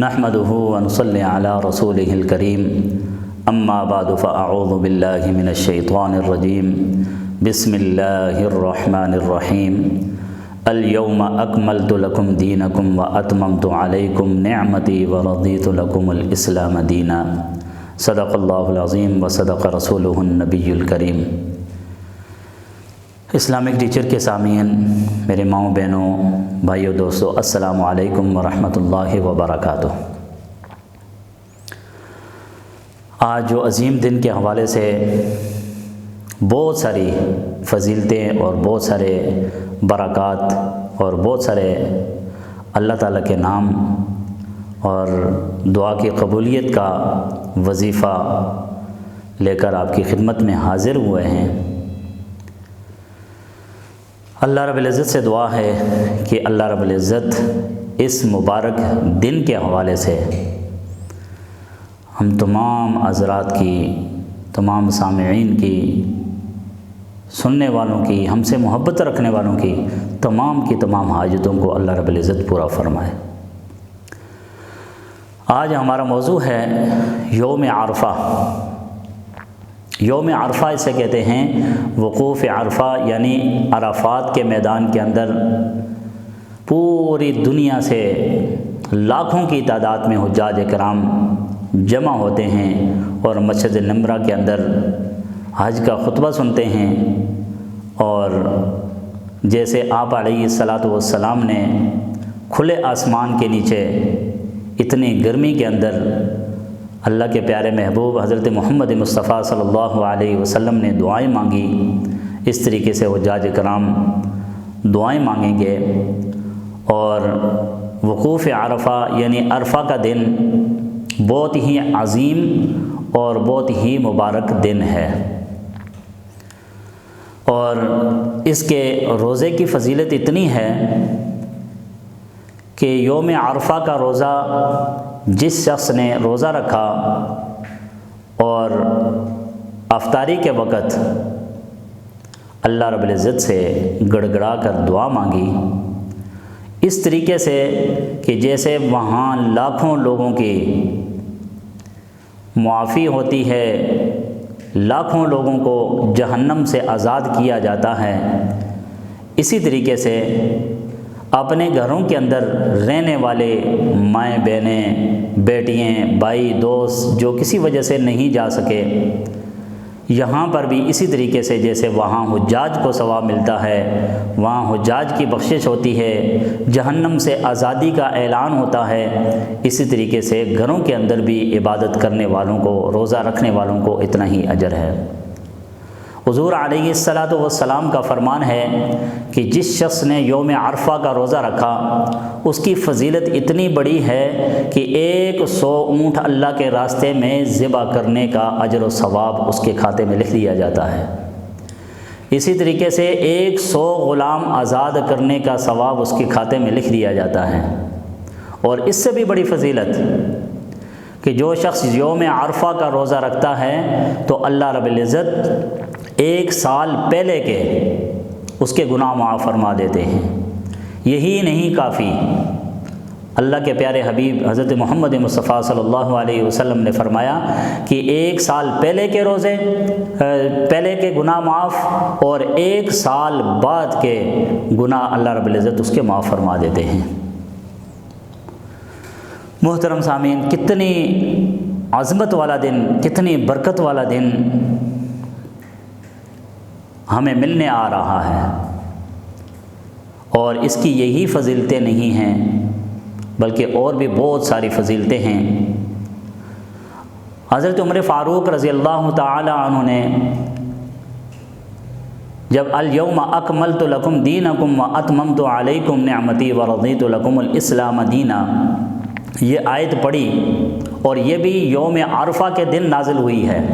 نحمده ونصلي على رسوله الكريم اما بعد فاعوذ بالله من الشيطان الرجيم بسم الله الرحمن الرحيم اليوم اكملت لكم دينكم واتممت عليكم نعمتي ورضيت لكم الاسلام دينا صدق الله العظيم وصدق رسوله النبي الكريم۔ اسلامک ٹیچر کے سامعین، میرے ماؤں بہنوں، بھائیوں، دوستوں، السلام علیکم ورحمۃ اللہ وبرکاتہ۔ آج جو عظیم دن کے حوالے سے بہت ساری فضیلتیں اور بہت سارے برکات اور بہت سارے اللہ تعالیٰ کے نام اور دعا کی قبولیت کا وظیفہ لے کر آپ کی خدمت میں حاضر ہوئے ہیں، اللہ رب العزت سے دعا ہے کہ اللہ رب العزت اس مبارک دن کے حوالے سے ہم تمام حضرات کی، تمام سامعین کی، سننے والوں کی، ہم سے محبت رکھنے والوں کی تمام حاجتوں کو اللہ رب العزت پورا فرمائے۔ آج ہمارا موضوع ہے یوم عرفہ۔ یوم عرفہ اسے کہتے ہیں وقوف عرفہ، یعنی عرفات کے میدان کے اندر پوری دنیا سے لاکھوں کی تعداد میں حجاج کرام جمع ہوتے ہیں اور مسجد نمرہ کے اندر حج کا خطبہ سنتے ہیں، اور جیسے آپ علیہ الصلاۃ والسلام نے کھلے آسمان کے نیچے اتنی گرمی کے اندر اللہ کے پیارے محبوب حضرت محمد مصطفیٰ صلی اللہ علیہ وسلم نے دعائیں مانگی، اس طریقے سے حجاج کرام دعائیں مانگیں گے۔ اور وقوف عرفہ یعنی عرفہ کا دن بہت ہی عظیم اور بہت ہی مبارک دن ہے، اور اس کے روزے کی فضیلت اتنی ہے کہ یوم عرفہ کا روزہ جس شخص نے روزہ رکھا اور افطاری کے وقت اللہ رب العزت سے گڑ گڑا کر دعا مانگی، اس طریقے سے کہ جیسے وہاں لاکھوں لوگوں کی معافی ہوتی ہے، لاکھوں لوگوں کو جہنم سے آزاد کیا جاتا ہے، اسی طریقے سے اپنے گھروں کے اندر رہنے والے مائیں بہنیں، بیٹیاں، بھائی، دوست جو کسی وجہ سے نہیں جا سکے، یہاں پر بھی اسی طریقے سے جیسے وہاں حجاج کو ثواب ملتا ہے، وہاں حجاج کی بخشش ہوتی ہے، جہنم سے آزادی کا اعلان ہوتا ہے، اسی طریقے سے گھروں کے اندر بھی عبادت کرنے والوں کو، روزہ رکھنے والوں کو اتنا ہی اجر ہے۔ حضور علیہ الصلاۃ والسلام کا فرمان ہے کہ جس شخص نے یوم عرفہ کا روزہ رکھا اس کی فضیلت اتنی بڑی ہے کہ 100 اونٹ اللہ کے راستے میں ذبح کرنے کا اجر و ثواب اس کے کھاتے میں لکھ دیا جاتا ہے۔ اسی طریقے سے 100 غلام آزاد کرنے کا ثواب اس کے کھاتے میں لکھ دیا جاتا ہے۔ اور اس سے بھی بڑی فضیلت کہ جو شخص یوم عرفہ کا روزہ رکھتا ہے تو اللہ رب العزت 1 سال پہلے کے اس کے گناہ معاف فرما دیتے ہیں۔ یہی نہیں کافی، اللہ کے پیارے حبیب حضرت محمد مصطفیٰ صلی اللہ علیہ وسلم نے فرمایا کہ 1 سال پہلے کے روزے، پہلے کے گناہ معاف، اور 1 سال بعد کے گناہ اللہ رب العزت اس کے معاف فرما دیتے ہیں۔ محترم سامعین، کتنی عظمت والا دن، کتنی برکت والا دن ہمیں ملنے آ رہا ہے، اور اس کی یہی فضیلتیں نہیں ہیں بلکہ اور بھی بہت ساری فضیلتیں ہیں۔ حضرت عمر فاروق رضی اللہ تعالی عنہ نے جب الیوم اکملت لکم دینکم واتممت علیکم نعمتی ورضیت لکم الاسلام دینا، یہ آیت پڑھی، اور یہ بھی یوم عرفہ کے دن نازل ہوئی ہے،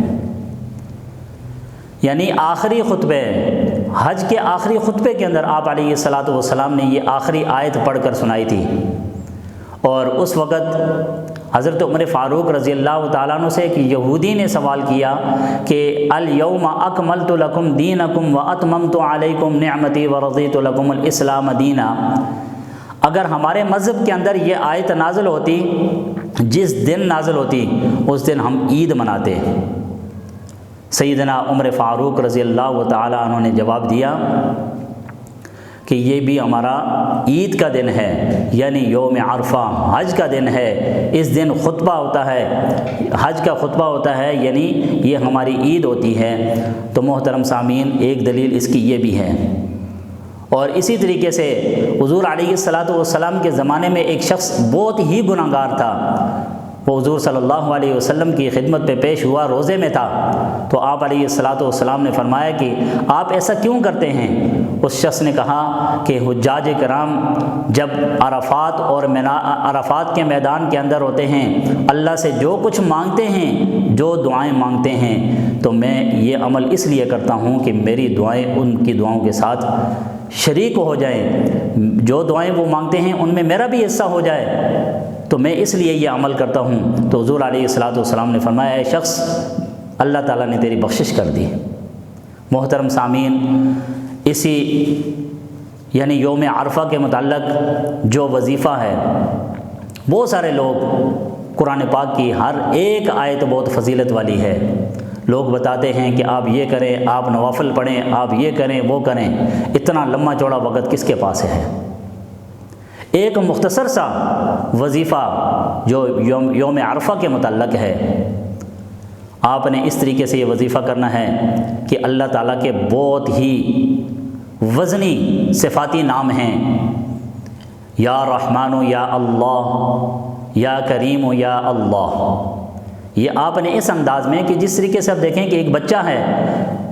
یعنی آخری خطبے، حج کے آخری خطبے کے اندر آپ علیہ الصلاۃ والسلام نے یہ آخری آیت پڑھ کر سنائی تھی، اور اس وقت حضرت عمر فاروق رضی اللہ تعالیٰ عنہ سے ایک یہودی نے سوال کیا کہ الیوم اکملت لکم دینکم واتممت علیکم نعمتی ورضیت لکم الاسلام دینا، اگر ہمارے مذہب کے اندر یہ آیت نازل ہوتی، جس دن نازل ہوتی اس دن ہم عید مناتے۔ سیدنا عمر فاروق رضی اللہ تعالیٰ عنہ نے جواب دیا کہ یہ بھی ہمارا عید کا دن ہے، یعنی یوم عرفہ حج کا دن ہے، اس دن خطبہ ہوتا ہے، حج کا خطبہ ہوتا ہے، یعنی یہ ہماری عید ہوتی ہے۔ تو محترم سامعین، ایک دلیل اس کی یہ بھی ہے۔ اور اسی طریقے سے حضور علیہ الصلاۃ والسلام کے زمانے میں ایک شخص بہت ہی گناہ گار تھا، وہ حضور صلی اللہ علیہ وسلم کی خدمت پہ پیش ہوا، روزے میں تھا، تو آپ علیہ الصلاۃ والسلام نے فرمایا کہ آپ ایسا کیوں کرتے ہیں؟ اس شخص نے کہا کہ حجاج کرام جب عرفات کے میدان کے اندر ہوتے ہیں، اللہ سے جو کچھ مانگتے ہیں، جو دعائیں مانگتے ہیں، تو میں یہ عمل اس لیے کرتا ہوں کہ میری دعائیں ان کی دعاؤں کے ساتھ شریک ہو جائیں، جو دعائیں وہ مانگتے ہیں ان میں میرا بھی حصہ ہو جائے، تو میں اس لیے یہ عمل کرتا ہوں۔ تو حضور علیہ الصلاۃ والسلام نے فرمایا، اے شخص، اللہ تعالیٰ نے تیری بخشش کر دی۔ محترم سامعین، اسی یعنی یوم عرفہ کے متعلق جو وظیفہ ہے، بہت سارے لوگ قرآن پاک کی ہر ایک آیت بہت فضیلت والی ہے، لوگ بتاتے ہیں کہ آپ یہ کریں، آپ نوافل پڑھیں، آپ یہ کریں، وہ کریں، اتنا لمبا چوڑا وقت کس کے پاس ہے؟ ایک مختصر سا وظیفہ جو یوم عرفہ کے متعلق ہے، آپ نے اس طریقے سے یہ وظیفہ کرنا ہے کہ اللہ تعالیٰ کے بہت ہی وزنی صفاتی نام ہیں، یا رحمان یا اللہ، یا کریم یا اللہ۔ یہ آپ نے اس انداز میں کہ جس طریقے سے آپ دیکھیں کہ ایک بچہ ہے،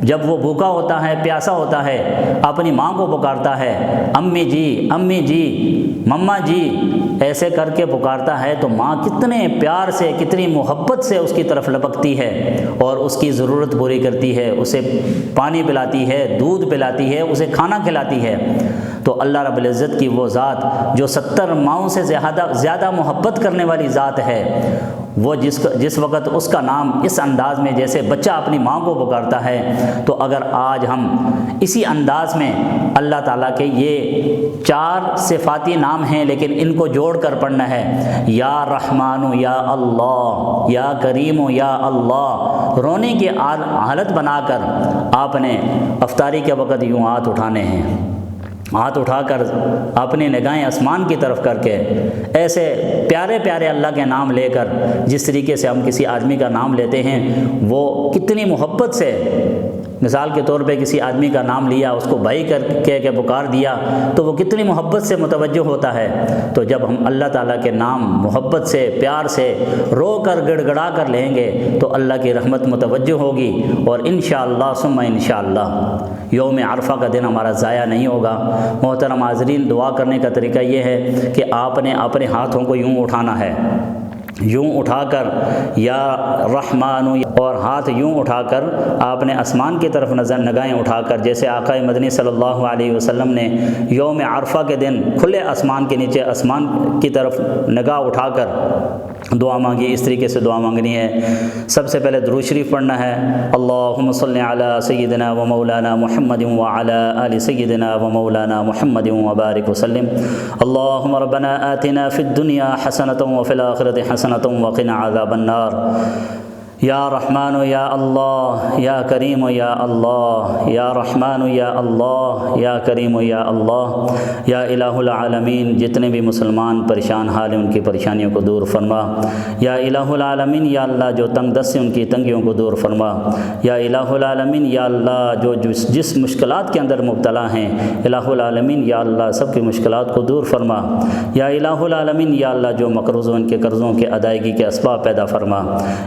جب وہ بھوکا ہوتا ہے، پیاسا ہوتا ہے، اپنی ماں کو پکارتا ہے، امی جی، امی جی، مما جی، ایسے کر کے پکارتا ہے، تو ماں کتنے پیار سے، کتنی محبت سے اس کی طرف لپکتی ہے اور اس کی ضرورت پوری کرتی ہے، اسے پانی پلاتی ہے، دودھ پلاتی ہے، اسے کھانا کھلاتی ہے۔ تو اللہ رب العزت کی وہ ذات جو 70 ماؤں سے زیادہ محبت کرنے والی ذات ہے، وہ جس وقت اس کا نام اس انداز میں جیسے بچہ اپنی ماں کو پکارتا ہے، تو اگر آج ہم اسی انداز میں اللہ تعالیٰ کے یہ 4 صفاتی نام ہیں، لیکن ان کو جوڑ کر پڑھنا ہے، یا رحمان یا اللہ، یا کریم یا اللہ، رونے کی حالت بنا کر آپ نے افطاری کے وقت یوں ہاتھ اٹھانے ہیں، ہاتھ اٹھا کر اپنی نگاہیں آسمان کی طرف کر کے ایسے پیارے پیارے اللہ کے نام لے کر، جس طریقے سے ہم کسی آدمی کا نام لیتے ہیں، وہ کتنی محبت سے، مثال کے طور پہ کسی آدمی کا نام لیا، اس کو بھائی کر کے پکار دیا، تو وہ کتنی محبت سے متوجہ ہوتا ہے۔ تو جب ہم اللہ تعالیٰ کے نام محبت سے، پیار سے، رو کر گڑ گڑا کر لیں گے، تو اللہ کی رحمت متوجہ ہوگی، اور انشاءاللہ ثم انشاءاللہ یوم عرفہ کا دن ہمارا ضائع نہیں ہوگا۔ محترم حاضرین، دعا کرنے کا طریقہ یہ ہے کہ آپ نے اپنے ہاتھوں کو یوں اٹھانا ہے، یوں اٹھا کر یا رحمان، اور ہاتھ یوں اٹھا کر آپ نے آسمان کی طرف نگاہیں اٹھا کر، جیسے آقا مدنی صلی اللہ علیہ وسلم نے یوم عرفہ کے دن کھلے آسمان کے نیچے آسمان کی طرف نگاہ اٹھا کر دعا مانگی، اس طریقے سے دعا مانگنی ہے۔ سب سے پہلے درود شریف پڑھنا ہے، اللہم صلی علی سیدنا و مولانا محمد وعلی آل سیدنا و مولانا محمد وبارک وسلم۔ اللہم ربنا آتنا فی الدنیا حسنۃ وفی الآخرۃ حسنۃ وقنا عذاب النار۔ یا رحمان یا اللہ، یا کریم یا اللہ، یا رحمان یا اللہ، یا کریم یا اللہ، یا الہ العالمین، جتنے بھی مسلمان پریشان حال ہیں ان کی پریشانیوں کو دور فرما۔ یا الہ العالمین، یا اللہ جو تنگ دست ہیں ان کی تنگیوں کو دور فرما۔ یا الہ العالمین، یا اللہ جو جس مشکلات کے اندر مبتلا ہیں، الہ العالمین یا اللہ سب کی مشکلات کو دور فرما۔ یا الہ العالمین، یا اللہ جو مقروض ہیں ان کے قرضوں کے ادائیگی کے اسباب پیدا فرما۔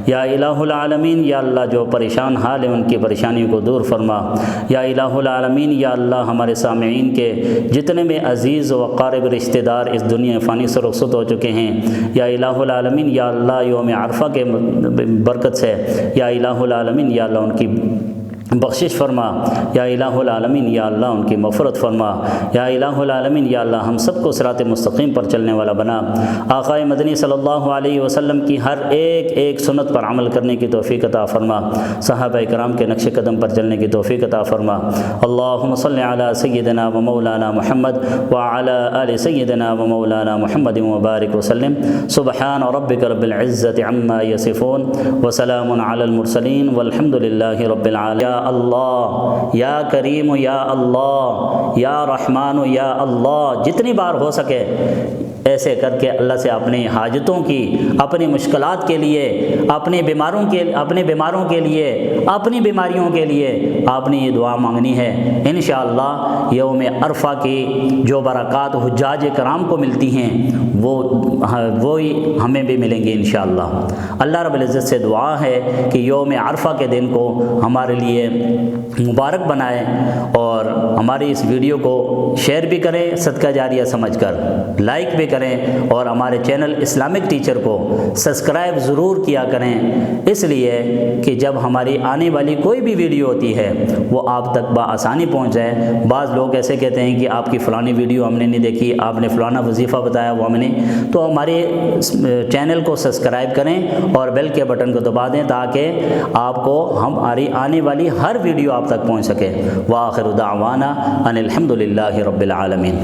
یا الہ العالمین، یا اللہ جو پریشان حال ہیں ان کی پریشانیوں کو دور فرما۔ یا الہ العالمین، یا اللہ ہمارے سامعین کے جتنے بھی عزیز و قارب رشتہ دار اس دنیا فانی سے رخصت ہو چکے ہیں، یا الہ العالمین یا اللہ یوم عرفہ کے برکت سے، یا الہ العالمین یا اللہ ان کی بخشش فرما، یا الہ العالمین یا اللہ ان کی مغفرت فرما، یا الہ العالمین یا اللہ ہم سب کو صراط مستقیم پر چلنے والا بنا، آقا مدنی صلی اللہ علیہ وسلم کی ہر ایک سنت پر عمل کرنے کی توفیق عطا فرما، صحابہ کرام کے نقش قدم پر چلنے کی توفیق عطا فرما۔ اللہم صلی علی سیدنا و مولانا محمد وعلی آل سیدنا و مولانا محمد وبارک وسلم۔ سبحان ربک رب العزت عما یصفون وسلام علی المرسلین والحمد للہ رب العالمین۔ یا اللہ یا کریم یا اللہ یا رحمان یا اللہ، جتنی بار ہو سکے ایسے کر کے اللہ سے اپنی حاجتوں کی، اپنی مشکلات کے لیے، اپنے بیماروں کے لیے، اپنی بیماریوں کے لیے آپ نے یہ دعا مانگنی ہے۔ انشاءاللہ یوم عرفہ کی جو برکات حجاج کرام کو ملتی ہیں وہی ہمیں بھی ملیں گے انشاءاللہ۔ اللہ رب العزت سے دعا ہے کہ یوم عرفہ کے دن کو ہمارے لیے مبارک بنائے، اور ہماری اس ویڈیو کو شیئر بھی کریں صدقہ جاریہ سمجھ کر، لائک بھی کریں، اور ہمارے چینل اسلامک ٹیچر کو سبسکرائب ضرور کیا کریں، اس لیے کہ جب ہماری آنے والی کوئی بھی ویڈیو ہوتی ہے وہ آپ تک بآسانی پہنچ جائے۔ بعض لوگ ایسے کہتے ہیں کہ آپ کی فلانی ویڈیو ہم نے نہیں دیکھی، آپ نے فلانا وظیفہ بتایا وہ ہم نے، تو ہمارے چینل کو سبسکرائب کریں اور بیل کے بٹن کو دبا دیں تاکہ آپ کو ہماری آنے والی ہر ویڈیو آپ تک پہنچ سکے۔ وآخر دعوانا ان الحمد للہ رب العالمین۔